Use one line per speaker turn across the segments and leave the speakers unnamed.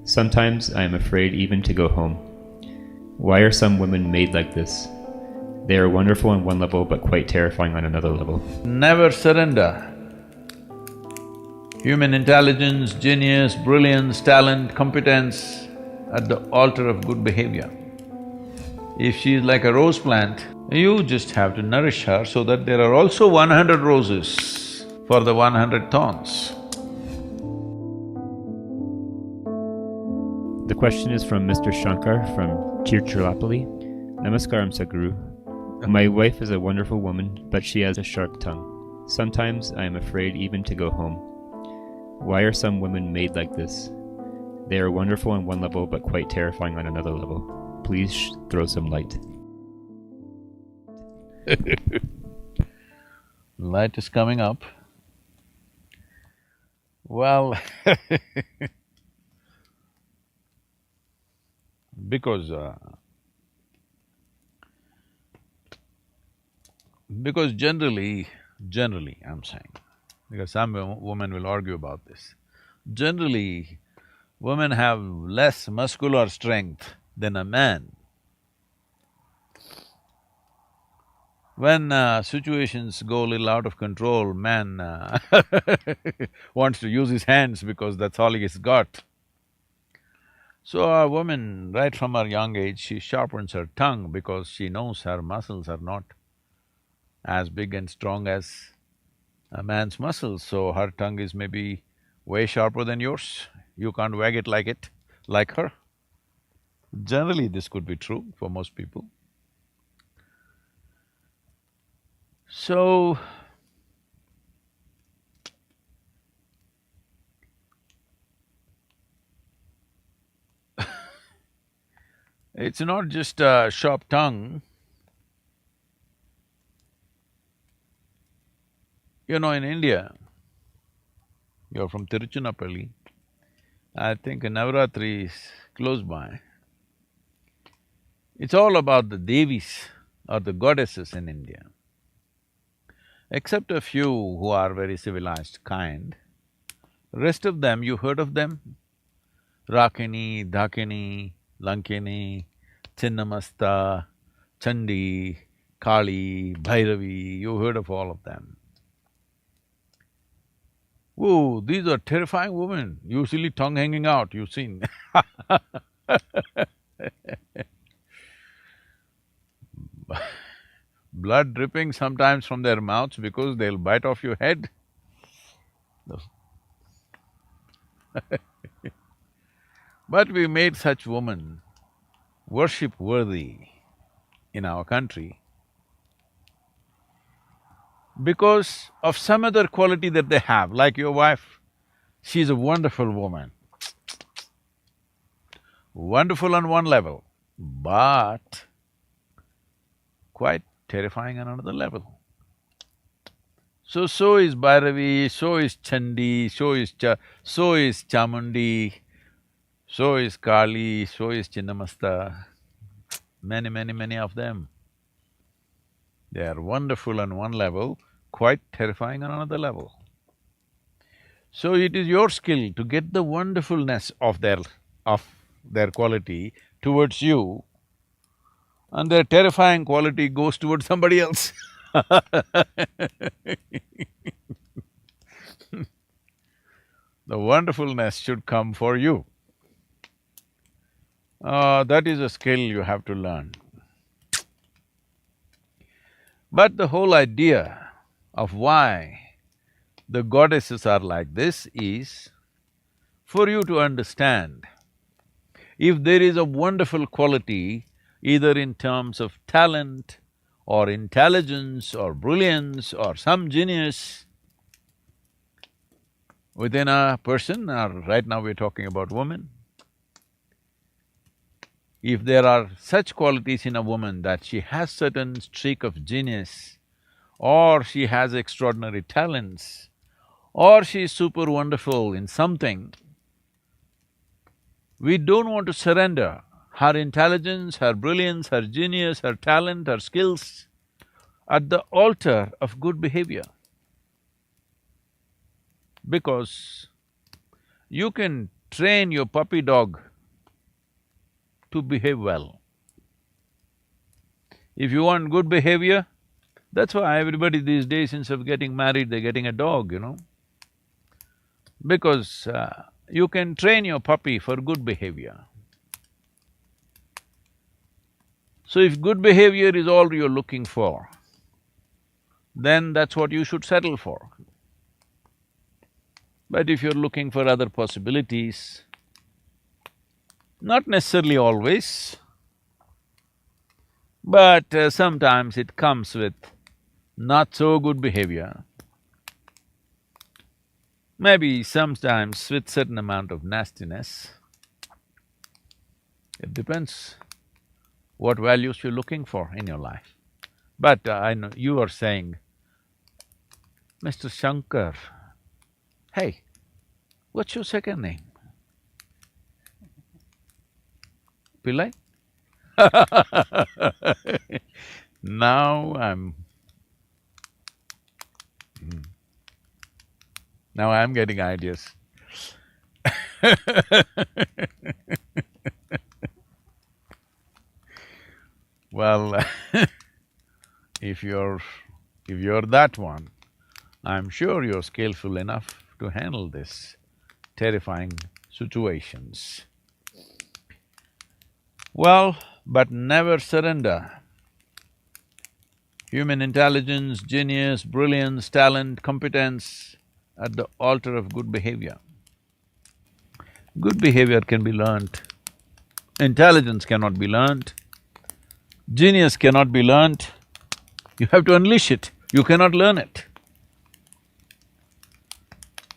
Sometimes I am afraid even to go home. Why are some women made like this? They are wonderful on one level but quite terrifying on another level.
Never surrender. Human intelligence, genius, brilliance, talent, competence at the altar of good behavior. If she is like a rose plant, you just have to nourish her so that there are also 100 roses for the 100 thorns.
The question is from Mr. Shankar from Tirchulapalli. Namaskaram, Sadguru. My wife is a wonderful woman, but she has a sharp tongue. Sometimes I am afraid even to go home. Why are some women made like this? They are wonderful on one level but quite terrifying on another level. Please throw some light.
Light is coming up. Well, because generally I'm saying, because some women will argue about this, generally women have less muscular strength than a man. When situations go a little out of control, man wants to use his hands because that's all he's got. So a woman, right from her young age, she sharpens her tongue because she knows her muscles are not as big and strong as a man's muscles, so her tongue is maybe way sharper than yours. You can't wag it like her. Generally, this could be true for most people. So, it's not just a sharp tongue. You know, in India, you're from Tiruchinnappalli, I think Navaratri is close by. It's all about the Devis or the goddesses in India. Except a few who are very civilized, kind, rest of them, you heard of them? Rakini, Dakini, Lankini, Chinnamasta, Chandi, Kali, Bhairavi, you heard of all of them. Whoa, these are terrifying women, usually tongue hanging out, you've seen blood dripping sometimes from their mouths because they'll bite off your head. But we made such women worship-worthy in our country because of some other quality that they have, like your wife. She's a wonderful woman, wonderful on one level, but quite terrifying on another level. So is Bhairavi, so is Chandi, so is Chamundi, so is Kali, so is Chinnamasta, many of them. They are wonderful on one level, quite terrifying on another level. So it is your skill to get the wonderfulness of their quality towards you, and their terrifying quality goes towards somebody else. The wonderfulness should come for you. That is a skill you have to learn. But the whole idea of why the goddesses are like this is for you to understand, if there is a wonderful quality, either in terms of talent or intelligence or brilliance or some genius within a person, or right now we're talking about women, if there are such qualities in a woman that she has certain streak of genius, or she has extraordinary talents, or she is super wonderful in something, we don't want to surrender her intelligence, her brilliance, her genius, her talent, her skills at the altar of good behavior. Because you can train your puppy dog to behave well. If you want good behavior, that's why everybody these days, instead of getting married, they're getting a dog, you know. Because you can train your puppy for good behavior. So if good behavior is all you're looking for, then that's what you should settle for. But if you're looking for other possibilities, not necessarily always, but sometimes it comes with not so good behavior. Maybe sometimes with certain amount of nastiness. It depends what values you're looking for in your life. But I know you are saying, Mr. Shankar, hey, what's your second name? Pillai? Now I'm getting ideas. Well, if you're that one, I'm sure you're skillful enough to handle this terrifying situations. Well, but never surrender. Human intelligence, genius, brilliance, talent, competence at the altar of good behavior. Good behavior can be learnt. Intelligence cannot be learnt. Genius cannot be learnt. You have to unleash it. You cannot learn it.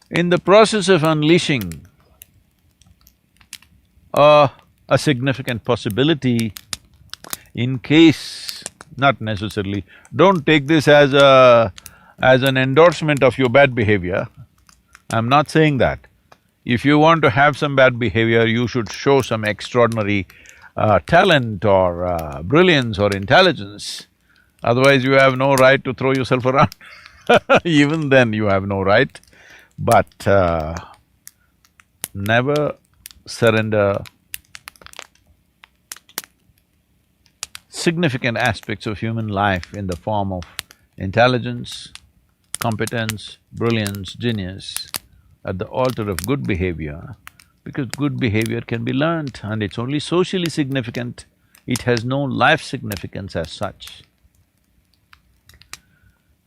In the process of unleashing a significant possibility, in case, not necessarily, don't take this as an endorsement of your bad behavior. I'm not saying that. If you want to have some bad behavior, you should show some extraordinary talent or brilliance or intelligence. Otherwise, you have no right to throw yourself around. Even then, you have no right. But never surrender significant aspects of human life in the form of intelligence, competence, brilliance, genius at the altar of good behavior, because good behavior can be learnt and it's only socially significant, it has no life significance as such.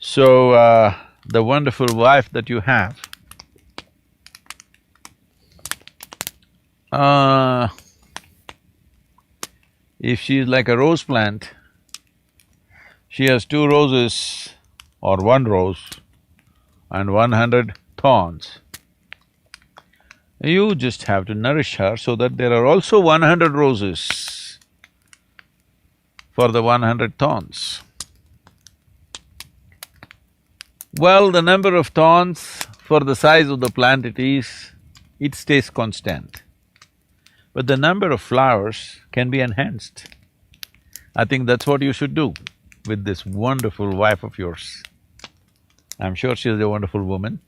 So, the wonderful wife that you have, if she is like a rose plant, she has 2 roses or 1 rose and 100 thorns. You just have to nourish her so that there are also 100 roses for the 100 thorns. Well, the number of thorns for the size of the plant it stays constant. But the number of flowers can be enhanced. I think that's what you should do with this wonderful wife of yours. I'm sure she's a wonderful woman,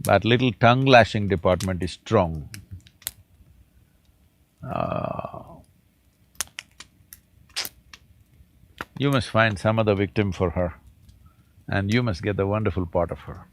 but little tongue-lashing department is strong. You must find some other victim for her, and you must get the wonderful part of her.